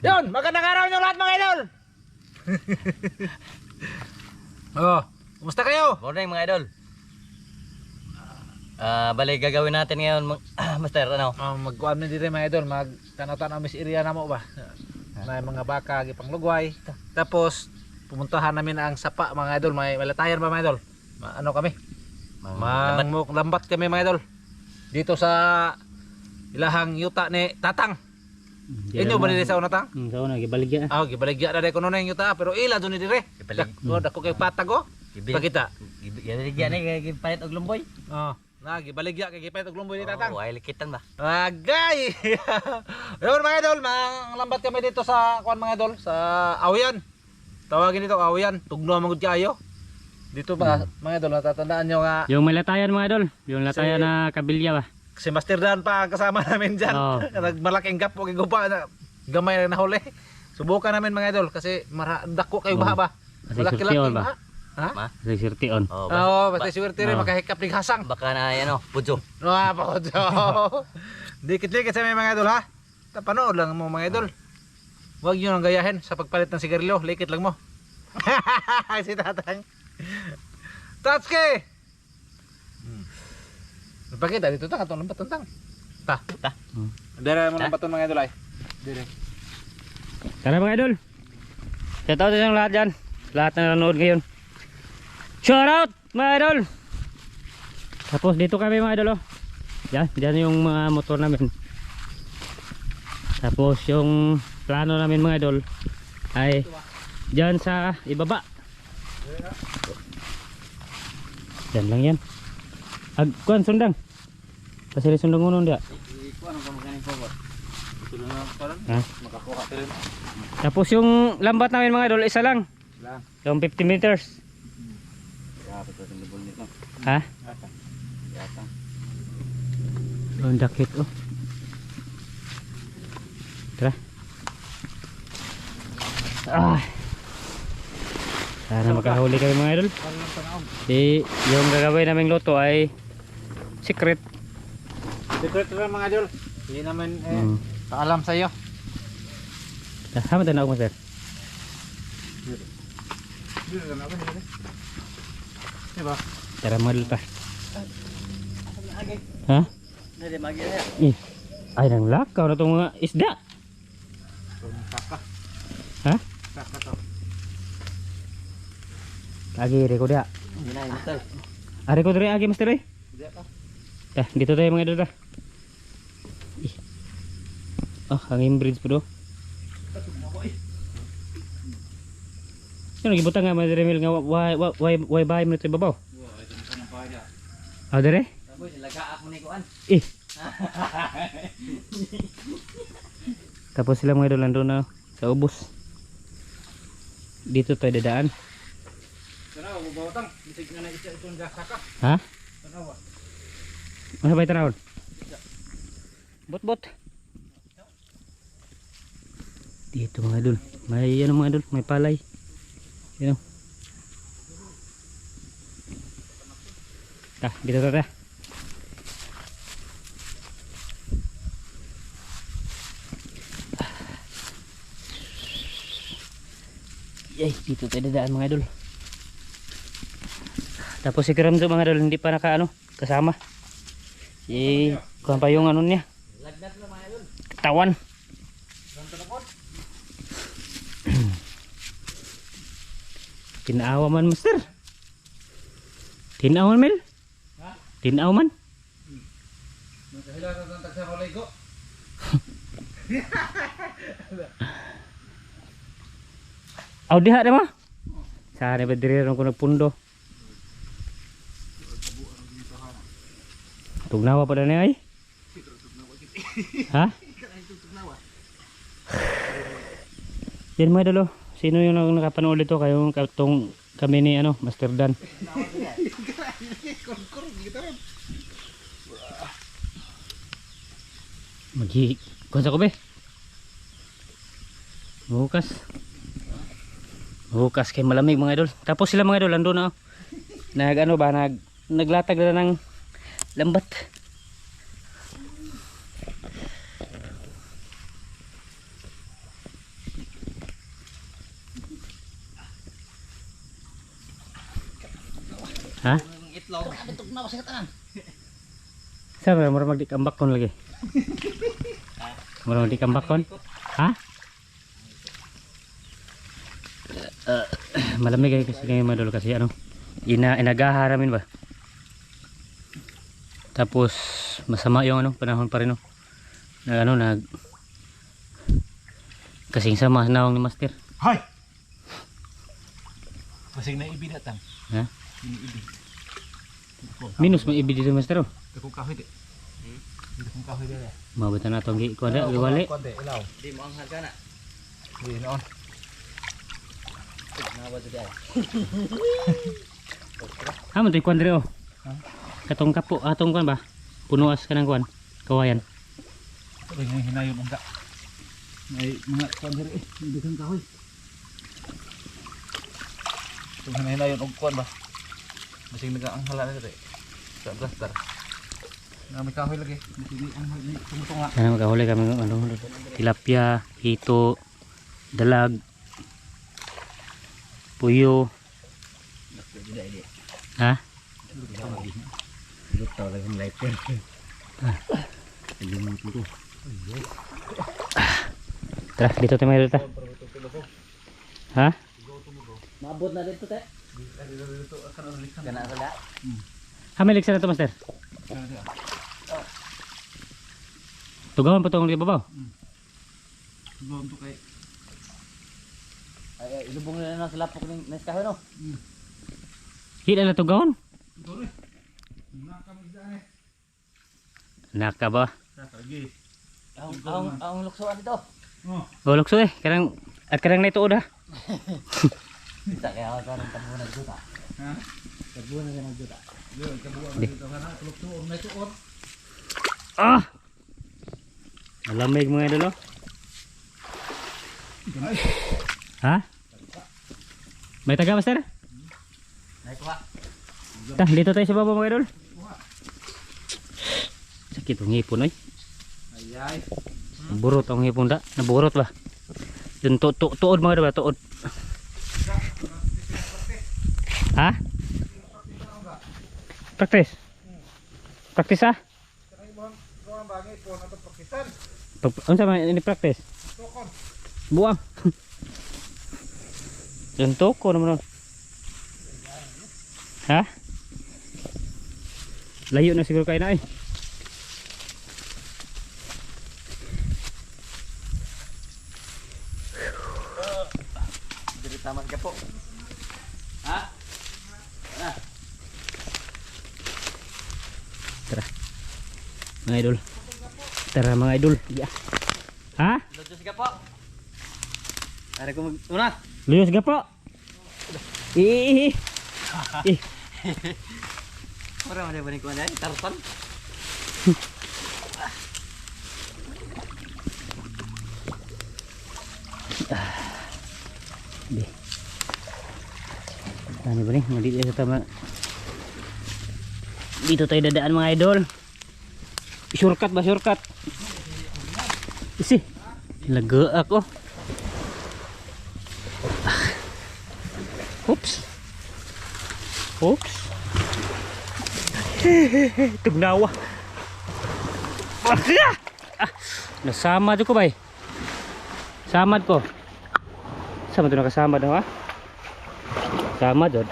Yun, magandang araw nyo lahat mga idol. Oh, kumusta kayo? Morning mga idol. Balik gagawin natin ngayon, Master, ano? Magkuhan din dito mga idol, magtanaw-tanaw mis area na mo ba? May mga baka, gipang lugway. Tapos, pumuntahan namin ang sapa mga idol. May malatayan ba mga idol? Ano kami? Lambat kami mga idol. Dito sa ilahang yuta ni Tatang. Inyo ba nila sa unatang? Sa una, gibaligya. Gibaligya na kuno na yung yuta. Pero ila doon ni dire. Dako kay patag o. Pakita. Gibaligya na, gipalit og lumboy. Gibaligya kay gipalit og lumboy ni Tatang. Ay, likitan ba? Agay! Yun mga idol, lambat kami dito sa kuan mga idol, sa Awian. Tawagin dito Awian, tugno magud kayo. Dito ba mga idol, natatandaan nyo nga Yung malatayan mga idol, yung latayan na kabilya ba? si Master Dan pa ang kasama namin dyan. Nagmalaking gap o gupa na gamay na nahuli. Subukan namin mga idol kasi dako kayo baha ba? Malaki-laki ba? Ha? Kasi sirtion. Basta swerte rin makahikap ng hasang. Baka na yan o, pudyo. Pudyo. Dikit-dikit sa mga idol ha. Panood lang mo mga idol. Huwag nyo nang gayahin sa pagpalit ng sigarilyo. Likit lang mo. Si Tatang. Tatsuki! Pakita dito tang atong lambat tang. Ta. Dere mo lambat mga idol ay. Dere. Tara mga idol. Shout out sa lahat dyan. Lahat na nanonood ngayon. Shout out mga idol. Tapos dito kami mga idol. Diyan yung mga motor namin. Tapos yung plano namin mga idol ay diyan sa ibaba. Diyan lang yan. Kuan sundang. Kasi sundang unon dia. Kuan ang magaling forward. Ito na parang makakuha ka rin. Tapos yung lambat namin mga idol isa lang. Yung 50 meters. Ha? Ang dakit oh. Tara. Sana makahuli kami mga idol. Yung gagawin naming luto ay secret. Secret lang mga idol. Hindi naman paalam sa iyo. Sama tayo na ako master. Diba? Tara model pa. Ha? Hindi, magiging. Ay nang lakaw na itong mga isda. Saka. Ha? Saka to. Agi reko dia. Ginay, Master. Ari ko diri agi master eh. Dito tayo mga idol ta. Hangin bridge po do. Ano gibutang nga mga remel nga why buy mo ito ibabaw? Dere? Tapos ilaga ako ni kuan. Tapos sila mga idol nandun na sa ubos. Dito tayo dadaan. Tanaw, mabawatang. Bisig na isa itong saka. Ha? Tanaw. Ano ba itanawon? Bot. Dito mga idol. May ano mga idol, may palay. Dito ta. Yay, dito tayo dadaan mga idol. Tapos si Kiramdo mga idol hindi pa kasama. Kuhan pa yung ano niya. Katawan. Tinaawa man master. Tinaawa man. Tinaawa man. Magkahila sa tagsa ko. Aw diha na mo. Sana ba diri ron ko nagpundo. Tugnawa pa na ay. Ha? Yan mga idol. Sino yung nakapanood dito kayong katong kami ni Master Dan. Kunsa ko be? Bukas kay malamig mga idol. Tapos sila mga idol andun na naglatag na ng lambat. Ha? Itlog. Itog na sa katanan. Sabi mo magdi kambakon lagi. Mo magdi kambakon? Ha? Malamig kayo kasi ngayon mga idol kasi ano inagaharamin ba? Tapos masama yung ano panahon pa rin no. Nag kasing sama naong ni Master. Hay. Masing na ibi datang. Ha? Ini ibi. Minus may ibig dito Master oh. Kung kahoy di. Kung kahoy di. Mabutan na itong ko ada giwali. Konti ilaw. Di mo ang harga na. Di noon. Nawa jud ay. Ha mo tay kuan dire oh. Katong kapo atong kuan ba? Punuas ka ng kuan. Kawayan. Ito yung hinayon unta. May mga kuan diri hindi kang kahoy. Ito yung hinayon og kuan ba? Masing nagaanghala na diri. Sa blaster. Na may kahoy lagi. Hindi ang tumutunga. Sana magkahuli kami ng ano, tilapia, hito, dalag, puyo. Ha? Luto lang ang lighter. Hindi mo puto. Tara, dito tayo mayroon ta. Ha? Maabot na dito te. Kana sala. Ha, may ligsa na ito, Master. Tugawan pa itong libabaw. Doon to kay Ay ilubong na lang sa lapok ning kahoy no. Hila na tugawan. dori. Nakamagdaan eh. Naka ba? Nakagi. Ang luksoan dito. Oh. O, lukso eh. Karang na ito udah. Kita kaya ako ng tabunan ng juta. Ha? Tabunan ng juta. Yun, kabuan dito kana tulog-tulog na tuon. Ah! Malamig mga idol oh. Ay. Ha? May taga, Master? Naik pa. Tah, dito tayo sa baba mga idol. Sakit ang hipon ay. Ayay. Burot ang hipon da. Naburot ba? Yun tuod mga idol ba? Tuod. Ha? Practice? Practice ha? Kuan bangi po na to Pakistan. Ano sama ini practice? Tokon. Buang. Yung toko naman. Ha? Layo na siguro kayo na eh. Diri taman ka po. Ha? Na. Tara. Mga idol. Tara mga idol. Yeah. Ha? Lojos ka po. Are ko una. Luyos ka po. Ih. Ih. Ora man bani ko na tarpan. Di. Tani ba ni? Dito sa tama. Dito tayo dadaan mga idol. Shortcut ba? Shortcut. Isi. Lega ako. Oops. Oops. Tugnawa. Nasama dito ko bay. Samad ko. Sama ito nakasamad ha? Samad dyan.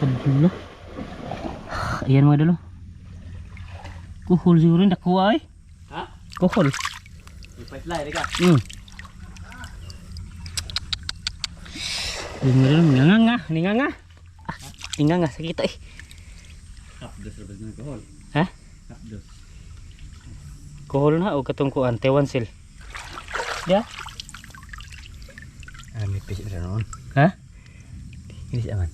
Aduh. Ayan mga dalo. Kuhol siguro nakuha eh. Ha? Kuhol. Ipait lai ka. Ninganga. Ninganga sakit eh. Kapdos rabas ng kohol. Ha? Kapdos. Kuhol na o katungkuan tewansil. Ya. May fish ra noon. Ha? Ini si aman.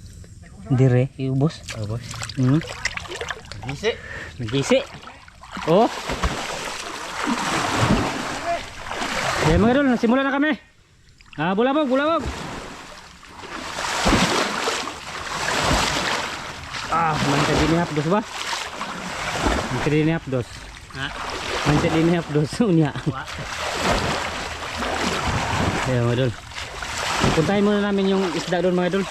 Dire, iubos. Oh bos. Gisi. Nagisi. Oh. Ya mga idol, nagsimula na kami. Bulabog. Mancet ini hapdos ba? Mancet ini hapdos. Ha? Mancet ini hapdos unya. Wa. Ya mga idol. Puntahin muna namin yung isda doon mga idol.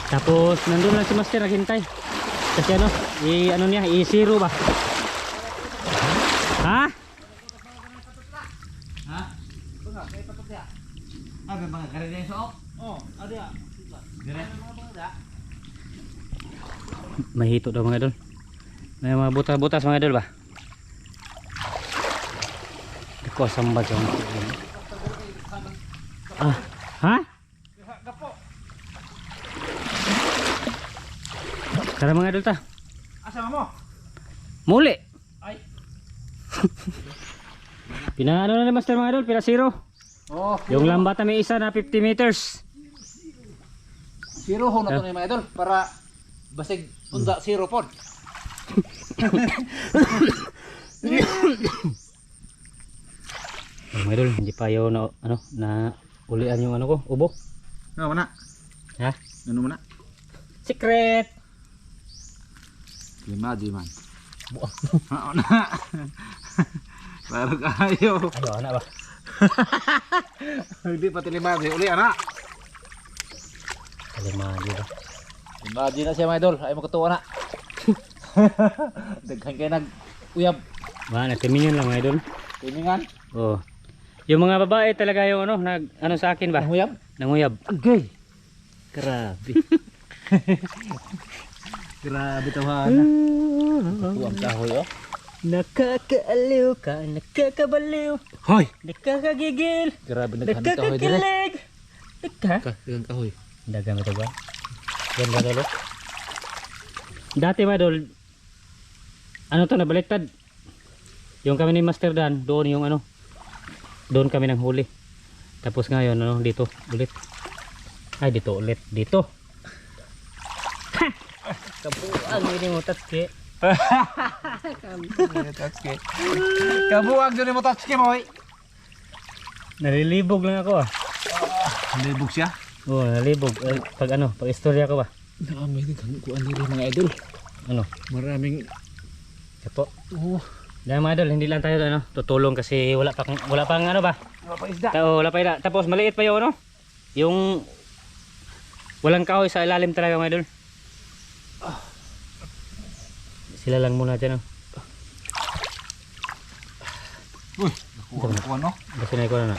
Tapos nandun lang si Master naghintay. Kasi ano, ano niya, i-zero ba? Ha? Ha? Bunga, kay patok dia. Ah, may mga kare din sa oh, ada. Dire. Mahito daw mga idol. May mga butas-butas mga idol ba? Iko sambat yung. Ah, ha? Gapo. Tara mga idol ta. Asa mo? Muli. Ay. Pinaano na ni Master mga idol, pina zero. Oh, Yung lambat na may isa na 50 meters. zero ho na to ni mga idol para basig unda zero pod. Mga idol, hindi pa yun na, ano, na ulian yung ano ko, ubo. No, mana? Ha? Ano mana? Secret! Lima di man. Oo na. Baru kayo. Ayo, anak ba? Hindi pati lima di uli anak. Lima ba? Lima di na siya mga idol. Ay mo katuwa na. Daghan kay nag uyab. Wala, nagtimingan lang mga idol. Timingan. Oh. Yung mga babae talaga yung ano, nag ano sa akin ba? Uyab. Nanguyab. Agay. Grabe. Grabe tawana. Tuwang kahoy oh. Nakakaaliw ka, nakakabaliw, Hoy. nakakagigil, Grabe naghan kahoy dire. nakakakilig. Dagang kahoy. Dagang ito ba? Yan ba dolo? Dati ba dol? Ano to nabaliktad? Yung kami ni Master Dan, doon yung ano, doon kami nang huli. Tapos ngayon ano, dito ulit. Ay dito ulit, dito. Kabuang ini mo tatke. Tatsuki. Kabuag dyan mo tatsuki mo oy. Nalilibog lang ako ah. Libog siya. Oo, nalibog. Pag ano, pag istorya ko ba? Nakamay din kuan diri mga idol. Ano? Maraming Kapo. oh, Dahil mga idol, hindi lang tayo ano, tutulong kasi wala pang ano ba? wala pa isda. Wala pa ida. Tapos maliit pa yung ano, yung walang kahoy sa ilalim talaga mga idol. Sila lang muna dyan. Uy, nakuha no? Kasi na ko na.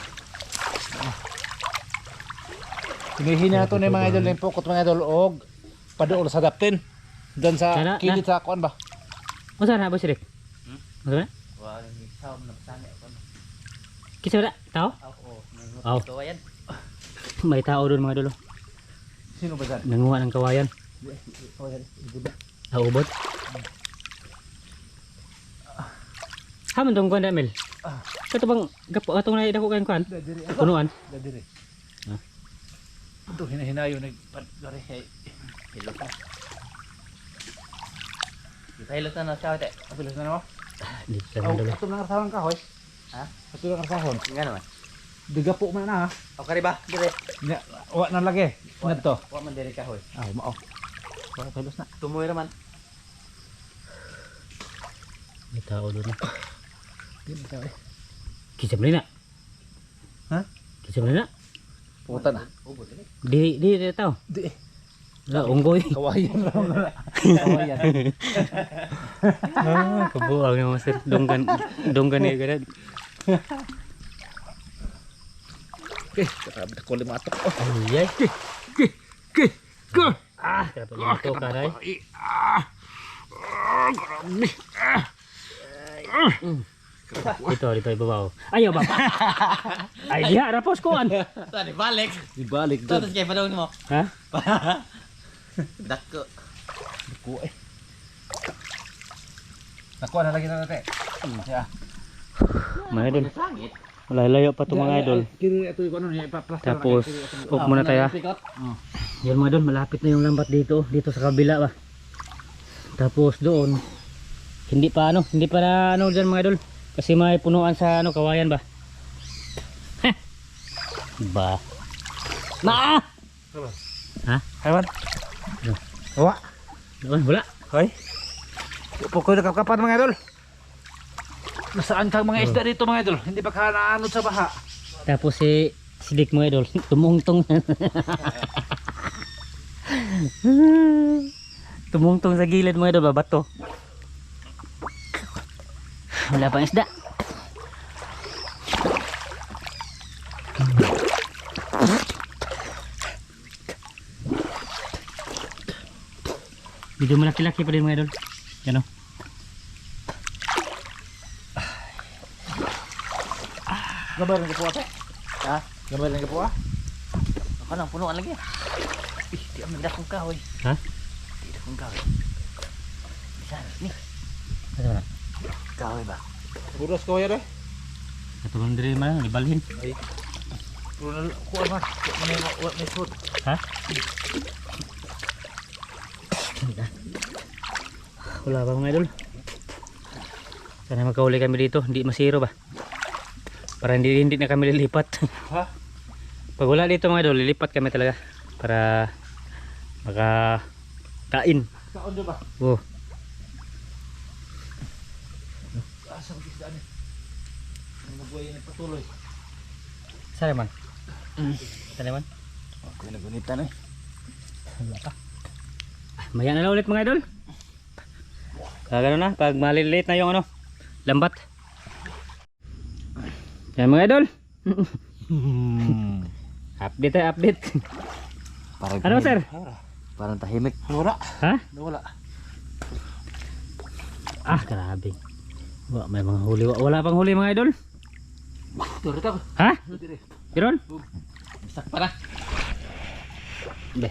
Hinihina to ni mga idol yung pukot mga idol og padool sa daptin. Doon sa Sana, kilit sa kuan ba? Masa na ba sirik? Masa na? Wala ni sound na sana ako. Kisa na? Tao? Oo. Oh. Kawayan. May tao doon mga idol. Sino ba dyan? Nanguha ng kawayan. Ubod. Hamon tong kuan Emil. Kato bang gapo atong naida ko kan kuan? Dadiri. Punuan. Dadiri. Ha? Ito hinahinayo nagpadari kay Hilot na. Hilot na na siya ate. Apilos na mo. Dito sa Aw, idol. ato nang arsahon kahoy. Ha? Ato nang arsahon. Nga naman. Diga po man na ha. Okay ba? Dire. Nya, wa na lagi. Ngadto. Wa man dire kahoy. Ah, mao. Wa apilos na. Tumoy raman. May tao doon. Di mo sabi. Kisam na. Ha? Kisam na. Puta na. Ubod dire. Di tao. Di. La unggoy. Kawayan ra na. Kawayan. Kabuang nga master. Donggan ni ganad. Grabe ko lima atok. Oh. Ay. Go. Grabe ito karay. Grabe. Dito ibabaw. Ayaw ba? Ay diha rapos kuan. Tadi balik. Ibalik doon. Tapos kay padawon mo. Ha? Dako. Ko eh. Nakuha na lagi na natin. Ya. Mga idol. Sangit. Layo pa to mga idol. Kiri ito yung ano niya ipa-plaster. Tapos off muna tayo. Yan mga idol, malapit na yung lambat dito sa kabila ba. Tapos doon hindi pa na ano diyan mga idol. Kasi may punuan sa ano kawayan ba. Ba. Ma! Ha? Hewan. Wa. Doon wala. Hoy. Pukul dekat kapan mga idol? Nasaan kang mga isda dito mga idol? Hindi ba ka naanod sa baha? Tapos si Sidik mga idol, tumungtong. Tumungtong sa gilid mga idol, babato. Wala pang isda. Medyo malaki-laki pa din mga idol. Yan o. Gambar ng kapuha, Ha? gambar ng kapuha. Ako nang punuan lagi. Di kami dakong kahoy. Ha? Di dakong kahoy. Saan? Ni. Ano na? Kahoy ba? Buras ko yan eh. Ito man diri man, ibalhin. Ay. Puro na kuha man. May food. Ha? Wala pa mga idol. Sana magkahuli kami dito, hindi masiro ba? Para hindi na kami lilipat. Ha? Pag wala dito mga idol, lilipat kami talaga para makakain. Kaon doon ba? Oh, Asa ang isda ni? Ang mabuhay na patuloy. saan naman? Saan naman? Ako yung nagunitan eh. Maya na lang ulit mga idol. Gano'n na, pag maliliit na yung ano, lambat. Yan mga idol. Update tayo, update. Parang Ano sir? Parang tahimik. Wala. Ha? Wala. Ah, grabe. May mga huli. Wala pang huli mga idol. Dito ito. Ha? Dito. Giron? Isak pa na. Be.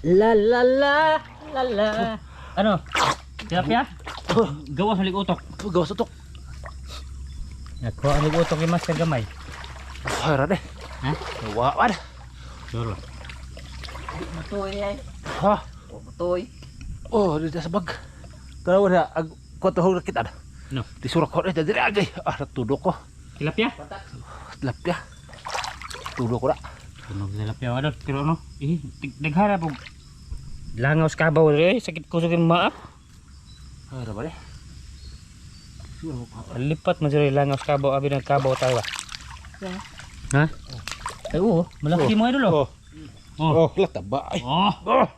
La la la la la. Ano? Tilapia? Gawa sa ligutok. Gawas ito. Nakuha ang ligutok yung master gamay. Hara deh. Ha? Wala. Sure. Matuloy ay. Ha? Matuloy. Oh, dito sa bag. Tahu na ag kwatahog na kita. No. Disurak ko na diri agay. Ah, natudok ko. Tilapia? Tilapia. Tudok ko na. Tunog tilapia mga idol. Pero ano? Daghara po. Langaw sa kabaw rin. Sakit ko sa maap. Hara ba deh? Lipat man sila langaw sa kabaw. Abi ng kabaw tayo ba? Ha? Ay oo. Malaki mga idol oh. Oh, lah taba. Ay. Oh. Oh,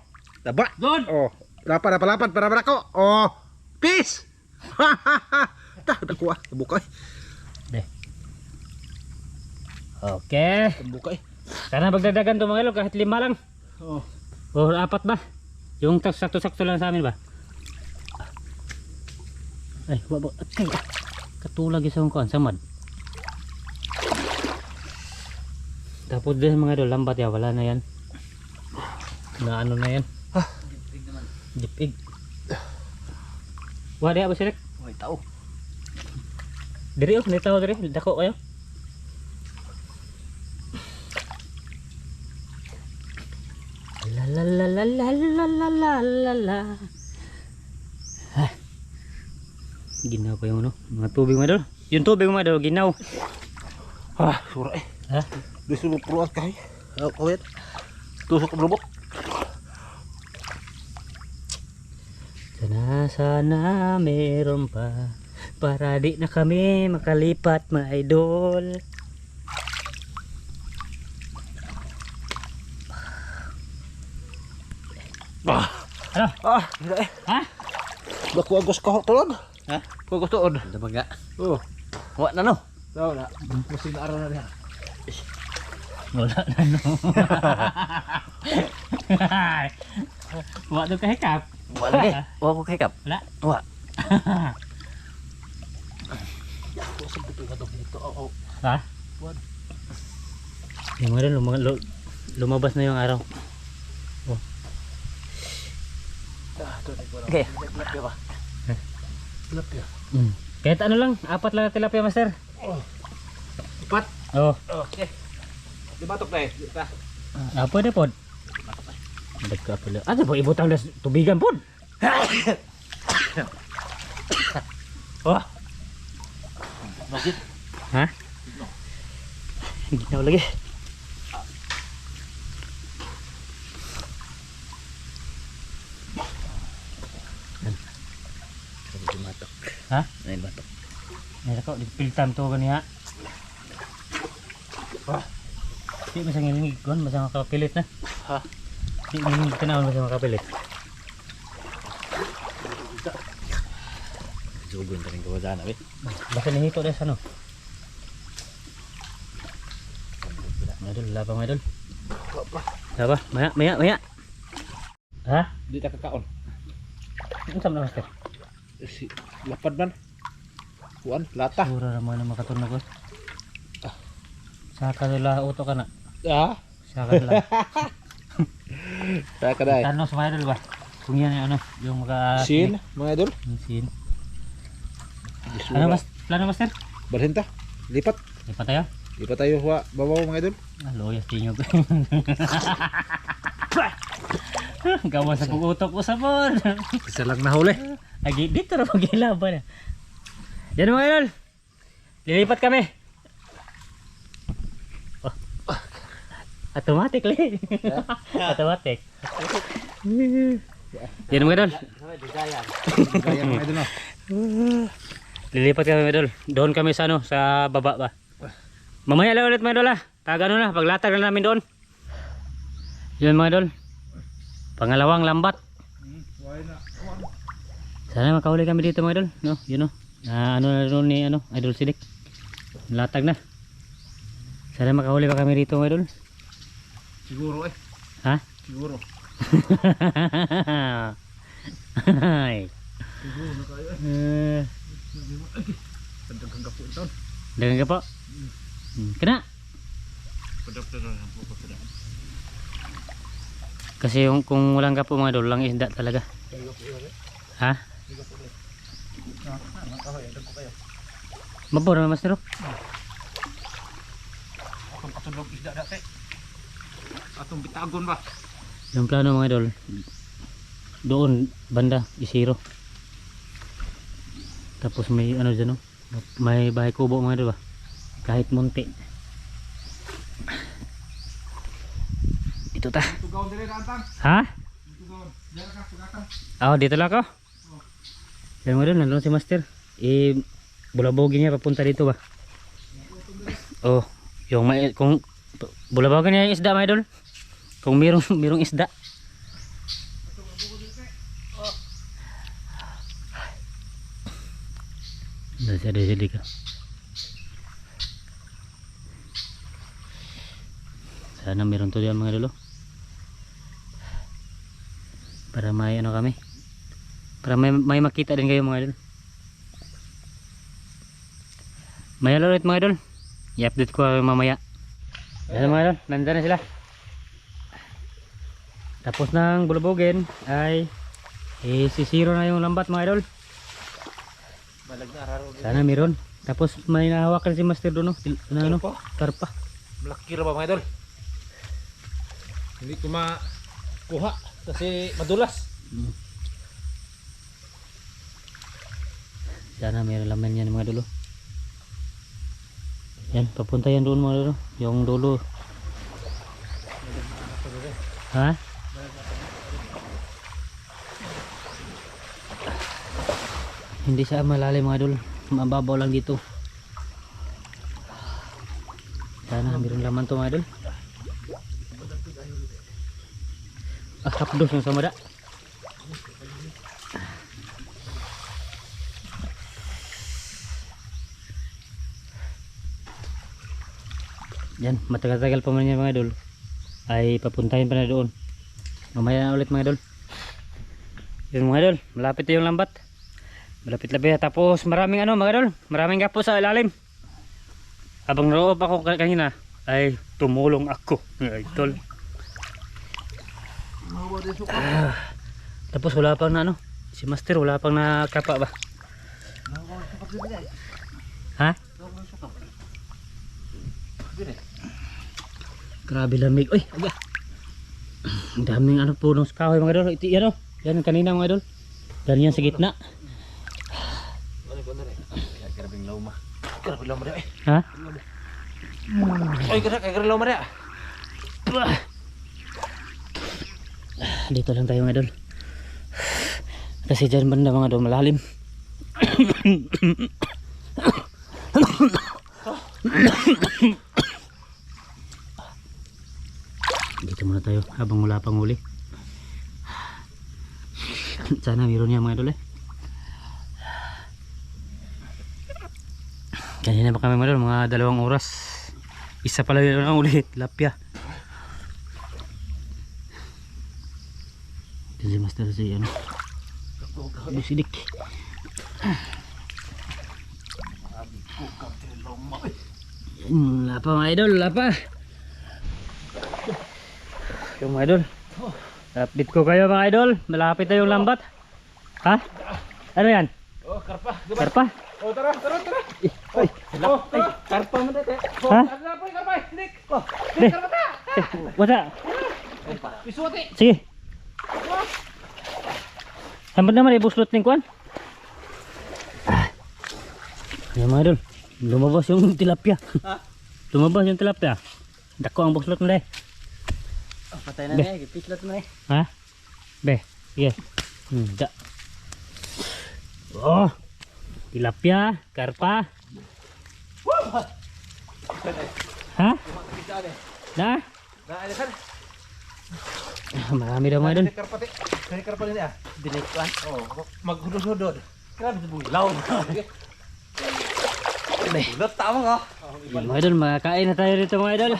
taba. Good. Oh, lapad para ko. Oh, peace. Tah, nakuha. Buka. Okay. Buka. Sana magdadagan to mga idol kahit 5 lang. Oh. O 4 ba? Yung sakto-sakto lang sa amin ba? Ay, wala. Okay. Katulag isang kuan samad. Tapos din mga idol, lambat ya, wala na yan. Na ano na yan? Dipig. Wala ba sirek? Hoy, tao. Diri oh, nitaw diri, dako kayo. La la la la la la la la la la. Ah. Ginaw pa yung ano, mga tubig mga idol. Yung tubig mga idol, ginaw. Ah, sura eh. Ha? Disuruh keluar kay. Oh, kawit. Tusok ke blubok. Sana meron pa para di na kami makalipat mga idol. Ah, Ano? ah, tidak eh. Ha? Baku agos kahok tulon. Ha? Agos tuon. Ada baga. Oh, Wa na no. tahu na. Musim araw na diha. Wala na no. Wala ka hikap. Wa lagi. Wa ko kay kap. Wala. Wa. Usap dito ka dito. Oh, oh. Ha? Wad. Yung mga idol, lumabas na yung araw. Ah, to na ko. Okay. Tilapia ba? Tilapia. Kahit ano lang, 4 lang na tilapia master. Oh. Empat. Oh, Okay. Dibatok na eh. Dita. pwede pod. Dagka pala. Ano po ibutang das tubigan pod? Oh. Masjid. Ha? Ginaw lagi. Ha? Ay batok. Nasa ko, dipiltam to ganiha. Di masang ngilingig kon, masang makapilit na. Ha? Di ngilingig tanawon masang makapilit. Jugon ka rin kawadaan abi. Basta nahito deh sa ano. Idol, lapang idol. Apa? Maya. Ha? Di ta kakaon. Unsa man master? Si lapad man. Kuan lata. Pura naman na makatunog ko. Saka nila uto ka na. Ah, Saka nila. ta kaday. Tanong sa mga idol ba? Kung yan yung ano, yung maka... Sin mga idol. Yung sin. Ano mas, plano master? Balhin ta. Lipat. Lipat tayo? Lipat tayo wa babaw mga idol. Ah, loyas tingog. Gawa sa kukutok ko sa pod. Isa lang nahuli. Agi, dito na magilaban. Yan mga idol. Lilipat kami. Oh. Automatic le. Automatic. Yan mga idol. Gaya mga idol no. Lilipat kami mga idol. Doon kami sa ano, sa baba ba. Mamaya lang ulit mga idol ha. Taga ano na, paglatag na namin doon. Yun mga idol. Pangalawang lambat. Sana makahuli kami dito mga idol. No, yun no. Ano na doon ni ano, Idol Sidik. Latag na. Sana makahuli pa kami dito mga idol. Siguro Ha? Siguro. Ay. Siguro na kayo Dagang gapo ito. Dagang ka po? Kena. Kasi yung kung walang kapo mga idol, lang isda talaga. Ha? Mabor na master. Akong patulog isda dati. Atong bitagon ba? Yung plano mga idol, doon banda isiro. Tapos may ano dyan, no? May bahay kubo mga idol ba? Kahit munti. Ito ta. Tugaw dire antang. Ha? Tugaw. Diyan ka pagatan. Oh, dito lang ako. Yan mga idol, nandun si master. Bulabogin niya papunta dito ba? Oh, yung may kung bulabogin niya yung isda mga idol. Kung mayroong isda. Dari ka. Sana meron to diyan mga idol. Para may ano kami. Para may makita din kayo mga idol. Maya ulit mga idol. I-update ko mamaya. Ayan mga idol, nandyan na sila. Tapos ng bulabogin ay sisiro na yung lambat mga idol. Sana meron. Tapos may nahawakan si master doon, no? Ano? Karpa. Malaki ra ba mga idol? Hindi ko makuha kasi madulas. Sana meron laman yan mga idol. Yan, papunta yan doon mga idol. Yung dulo. Ha? Hindi siya malalim mga idol. Mababaw lang dito. Sana meron laman to mga idol. Hapdos yung samada. Yan, matagal-tagal pa man yan mga idol. Ay papuntahin pa na doon. Mamaya na ulit mga idol. Yun mga idol, malapit yung lambat. Malapit-lapit. Tapos maraming ano mga idol, maraming gapo sa ilalim. Habang naroob ako kanina ay tumulong ako idol. Tapos wala pang na ano, si master wala pang nakapa ba? Ha? Grabe lamig. Uy, aga. Ang daming ano punong kahoy mga idol. Ito yan, yan kanina mga idol. Dan yan sa gitna. Grabing lawma. Grabing lawma dia. Ha? Oy, grabing lawma dia. Dito lang tayo mga idol. Kasi dyan banda mga idol malalim. Dito muna tayo habang wala pang huli. Sana meron niya mga idol eh. Kanina pa kami mga idol, mga 2 oras. Isa pala yun ang ulit, tilapia. Ito si Master si ano. Sidik. Wala pa mga idol, wala pa. Yung mga idol, update ko kayo mga idol. Malapit na yung lambat. Ha? Ano yan? Oh, karpa. Karpa? Oh, tara. Ay, Oh, karpa mo dito. ha? Karpa, karpa. Dik. Oh, Di. karpa. Wala. Isuti. Sige. Sambat naman ibuslot ng kuwan. Ayan mga idol, lumabas yung tilapia. Ha? Lumabas yung tilapia. Dako ang buslot mo dahil. Patay na Be. niya, gipislot na eh. Ha? Be, sige. Da. Oh, tilapia, karpa. Ha? Na? Naalisan. Marami daw mga idol. Karpa ti. Kani karpa din ah. Binikuan. Oh, maghudod-hudod. Grabe sa bulaw. Bulot tama ka. Yan, mga idol, makakain na tayo dito mga idol.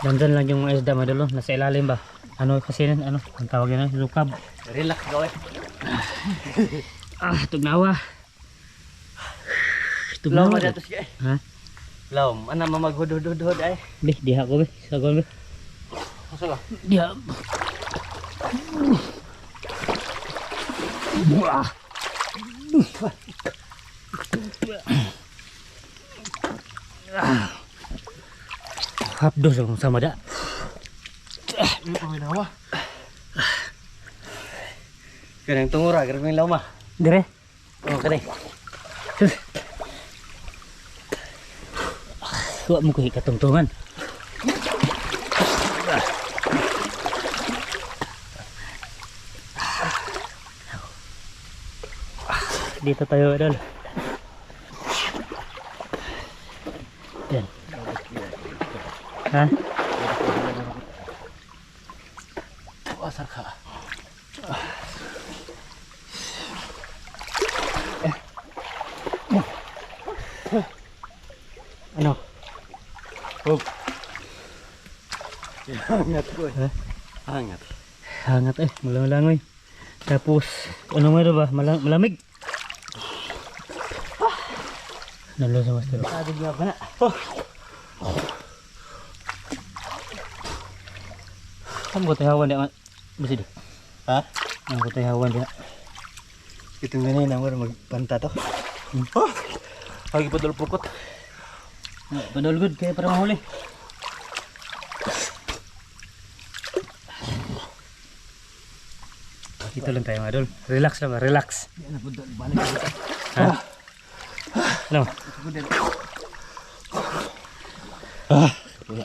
Dandan lang yung mga isda mga idol, oh. Nasa ilalim ba? Ano kasi yun, ano? Ang tawag yun, lukab. Relax gawin. Tugnawa. Law Tugnawa. mo dito sige. Ha? Law, ano maghudod-hudod ay. Be, diha ko be. Sagon be. Masala. Diha. Buah. Hapdos akong sama da. Ini paminawa. Kanang tungura, kanang law ma. Dire. Oh, kanang. Huwag mo ko ikatungtungan. Dito tayo idol. Yan. Ha? Asar ka. Ano? Oh. Hangat ko eh. Ha? Hangat. Hangat eh, malangoy. Tapos, ano nga ba? Malamig. Nalo sa master. Adig nga ba na? Saan ko tayo hawan di? Basi di? Ha? Ano ko tayo hawan di? Itong ganyan na magpanta to. Lagi padul pukot. Padulgod kaya para mahuli. Dito lang tayo mga idol. Relax lang ba? Relax. Ha? Ano?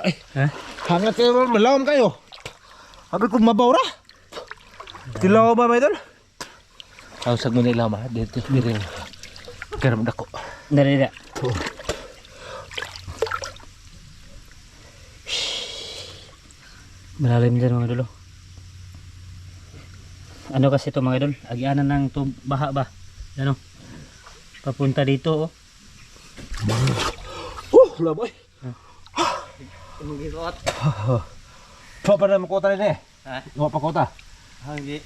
Ay, Ha? hangat kayo, malawam kayo. Abi ko mabawra. Tilaw ba may dol? Aw sag mo ni lama dito diri. Karam dako. Dari da. Malalim dyan mga idol. Oh. Ano kasi ito mga idol? Agianan ng baha ba? Ano? Papunta dito oh. Laboy. Imong gisuot. Pa pa na makota ni. Ha? Wa pa kota. Hangi.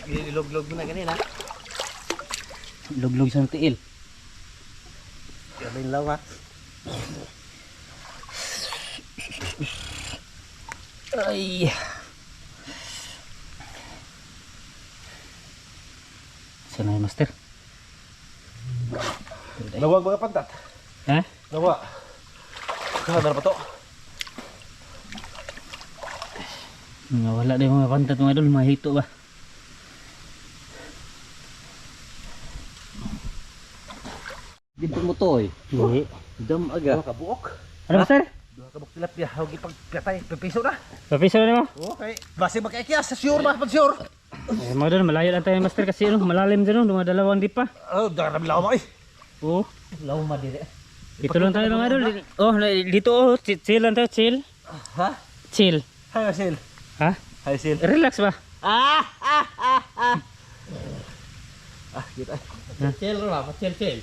Ilog-log mo na kanina. Luglog sa tiil. Kaming law ma. Ay. Sana yung master. Lawag mga pantat. Ha? Lawa. Kahadar pa to. Wala din mga pantat mga idol. Mahito ba? Dito mo to eh. Hindi. Dam aga. Duha ka buok. Ano master? Duha ka buok tilapia. Hawag ipagpatay. Pipiso na. Papiso na mo? Okay. Basi magkaikyas. Sure ba? Pag sure. Eh, mga idol, malayo lang tayo master kasi ano, malalim dyan oh. Dumadalawang di pa. Oh, darang lawa mo eh. Oo. Law ma dire. Dito lang tayo mga idol. Oh, dito oh, chill lang tayo, chill. Ha? Chill. Hayo sil. Ha? Hayo sil. Relax ba? Ah, kita. Chill ra ba? Chill.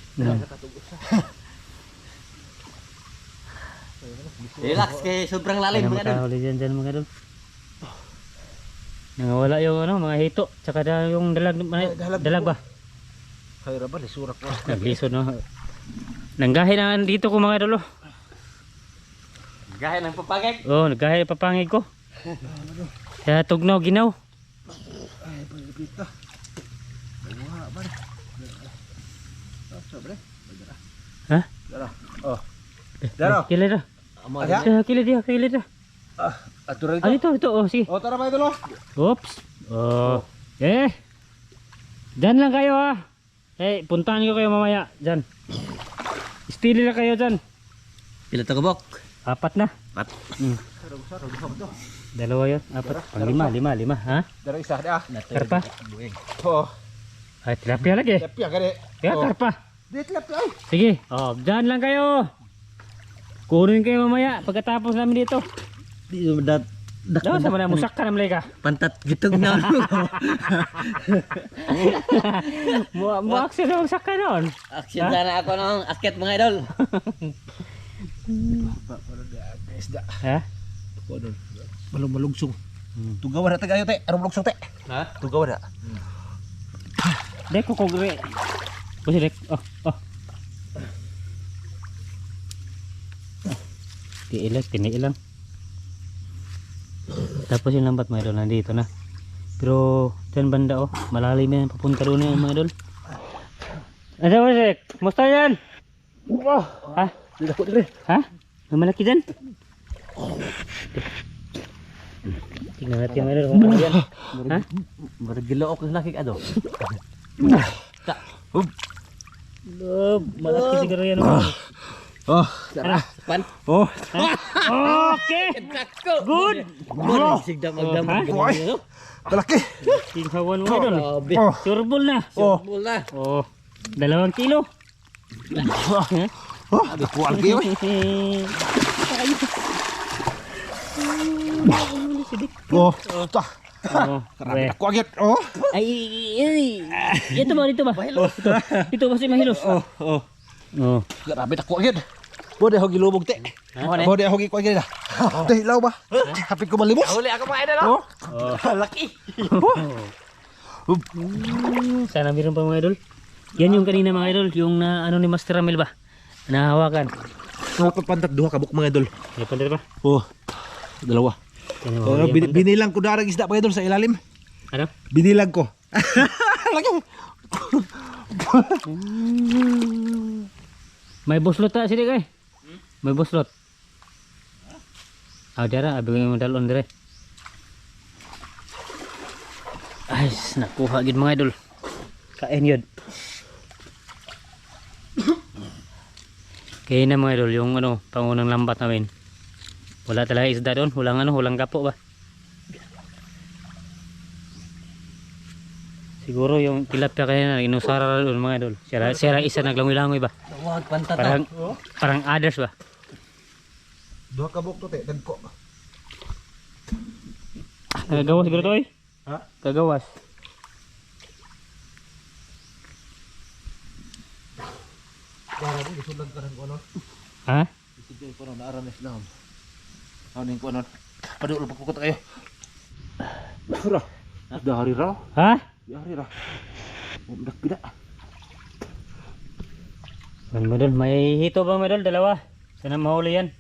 Relax kay sobrang lalim mga idol. Makahuli dyan mga idol. Nangawala yung ano, mga hito. Tsaka yung dalag ba? Hayo ra ba lisurak ko. Naglisod no. Nanggahi na dito ko mga idol. Gaya ng papagay. Oh, naggahi papangig ko. Kaya tugnaw, ginaw. Ay, pagpita. Wah, ba. Sobre. Ha? Dara. Oh. Dara. Kilid na. Ada? Kilid na. Aturan Ah, ito. Oh, sige. Oh, tara ba ito lo? Oops. Oh. Diyan lang kayo ha. Puntahan ko kayo mamaya. Diyan. Stili lang kayo dyan. Pila to kabok? 4 na. 4. Dalawa yun. 4. Pang 5. Ha? Dara isa dah. Karpa? Oh. Ay, tilapia lagi. Tapi agak dek. Kaya karpa. Dia tilapia. Sige. Oh, dyan lang kayo. Kunin kayo mamaya pagkatapos namin dito. Di dak Daw sama na musak ka na malay ka. pantat gitog na. Mo akses na magsak ka noon. Action sana ako ng akyat mga idol. Isda. Ha? Ko don. Belum melungsung. Tugawa na tagayo te. Aron melungsung te. Ha? Tugawa na. Dek ko kogre. Kasi dek. Oh. Tiniilang. Tapos yung lambat mga idol nandito na. Pero dyan banda oh, malalim yan papunta doon yan mga idol. Ano ba sik? Musta yan? Wah. Ha? Tidak ko dire. Ha? May malaki dyan? Tingnan natin mga idol kung ano yan. Ha? Margilo ako laki ado. Tak. Malaki siguro yan. Oh, Tara, pan. oh. Okay! Nako. Good! Sigda magdamag. Talaki. Tinghawan mo idol. Grabe. Oh. Surbol na. Oh. Mula. Oh, 2 kilo. Oh, ada kual ge we. Oh, tah. Oh, Karami aku kaget. Oh. ay. Dito ba? Dito kasi mahilos. Oh. Oh. Karami aku kaget. Boleh hogi lubog te. Boleh hogi ko kaget dah. Teh ilaw ba? Hapit ko malimos. Huli ako mga idol. Oh. Laki. Sana meron pa mga idol. Yan yung kanina mga idol, yung na ano ni Master Ramil ba? Nahawakan. Pantat duha kabuk mga idol. Ya pandai ba? Oh. Dalawa. Binilang ko darang isda mga idol sa ilalim. Ano? Binilang ko. Lagi. May boslot ta sini kay. May boslot. Dara abang yung dalon dire. Ay, nakuha gid mga idol. Kain yun. Kaya na mga idol, yung ano, pangunang lambat namin. Wala talaga isda doon, hulang gapo ba? Siguro yung tilapia kaya na inusara doon mga idol. Sira isa naglangoy-langoy ba? Wag pantat. Parang others ba? Duha kabuk to te, dagko. Kagawas siguro to eh. Ha? Kagawas. Para mo gisundan ka ng kono. Ha? Sige ko na aran Islam. Ano ning kono? Padul pagkukot kayo. Ra. Dari ra. Ha? Dari ra. Umdak pida. Medol, may hito bang medol? Dalawa. Sana mahuli yan.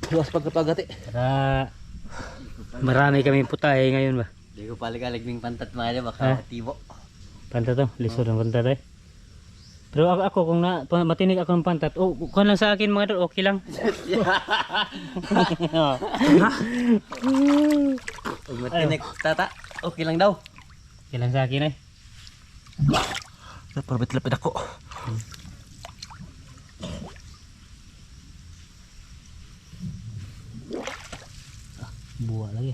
Luas pagkapagati. Para marami kami putay ngayon ba? Di ko paligalig ning pantat mga idol baka Ha? tibo. Pantat to, lisod ang pantat eh. Pero ako kung matinig ako ng pantat, kuha lang sa akin mga idol, okay lang. Pag matinik tata, okay lang daw. Okay lang sa akin eh. Para betul ako. Buah lagi.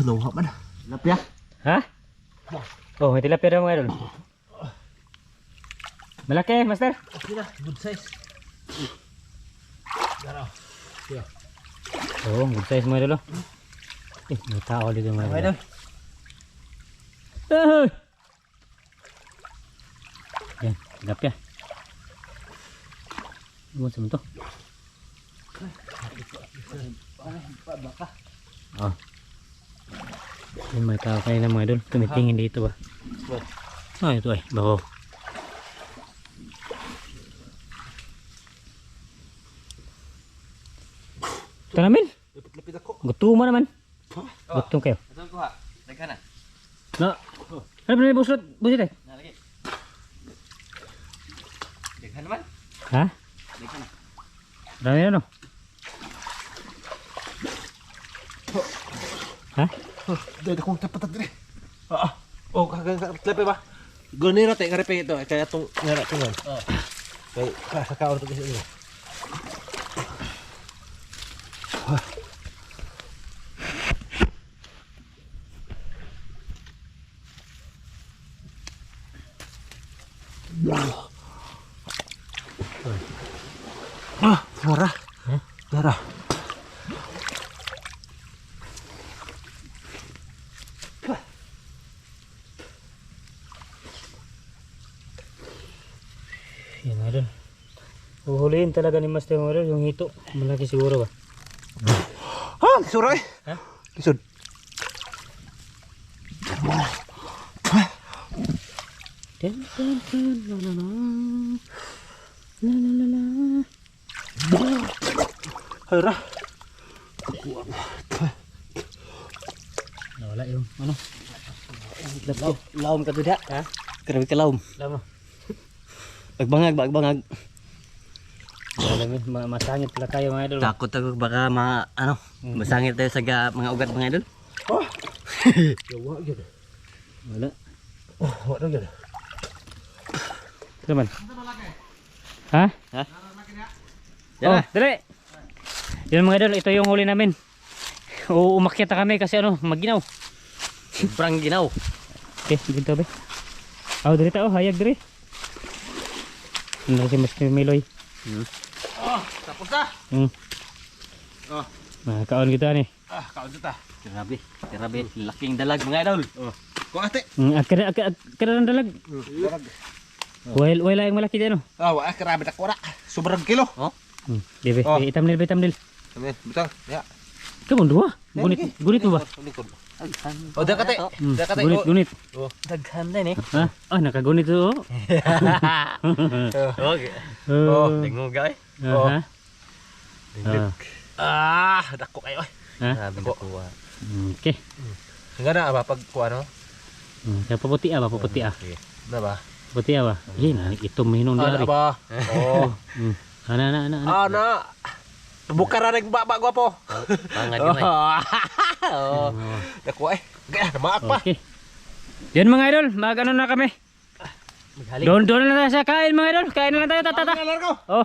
Nauha man. Lapya. Ha? Oh, may tilapia daw mga idol. Malaki, master. Okay na, good size. Dara. Siya. Oh, good size mga idol. May tao dito mga idol. Ah! Yan, tilapia. Ano sa to? Oh. Yan, may tao kanina mga idol. Tumitingin dito ba? Ah, ito ay, bako. Ito namin. Lapit ako. Gutuman naman. Gutom kayo. Ito ko ha. Teka na. No. Ano ba na busot? Busit eh? Nalagi. Daghan naman. Ha? Daghan na. Dami na no? Ha? Dahil akong tapat dire. Oh, lapit ba? Guni na tayo, karepe ito. Kaya itong nara ito nun. Kaya sa kaon ito kasi ito. Mura. Dara. Yan mga idol. Uhulihin talaga ni Master mga idol yung hito. Malaki siguro ba? Suray. Ha? Kisod. Dun, dun, dun, la, la, la. La, la, la, la. Hara. Nawala yung ano? Laom ka tuda. Ha? Grabe ka laom. Lama. Agbangag ba agbangag. Alam yun, masangit pala tayo mga idol. Takot ako baka masangit tayo sa mga ugat mga idol. Yawa yun. Wala. Wala yun. Ito naman. Ha? Ha? Oh, dali. Yun mga idol, ito yung huli namin. Umakyat na kami kasi ano, maginaw. Sobrang ginaw. Okay, dito ba? Oh, dali tao, hayag dali. Ano si Master Miloy? Tapos na. Oh. Kaon kita ni. Kaon kita. Grabe. Grabe. Laking dalag mga idol. Kung ate. Kada ng dalag. Dalag. Wala yung malaki dyan. Wala, karami na wala. Sobrang kilo. Dibe, itam nil. Amen, butang. Ya. Kamu dua? Gunit mo ba? Oh, dakate. Dakate. Gunit. Oh. Daghan din eh. Ha? Nakagunit to. Okay. Oh. Tingog ay. Dako kayo. Grabe na kuha. Okay. Hanggang na ba pag kuha no? Kaya paputi ah. Na ba? Paputi ah ba? Yan, ito mahinong Ano dari. ba? Oh. Ana. Ano? Buka ra ning baba gwapo. Pangad yun ay. Oh. Dako eh. Gaya, maak pa. Okay. Yan mga idol, mag-ano na kami. Maghalik. Doon na tayo sa kain mga idol. Kain na lang tayo, tatata. Largo. Oh.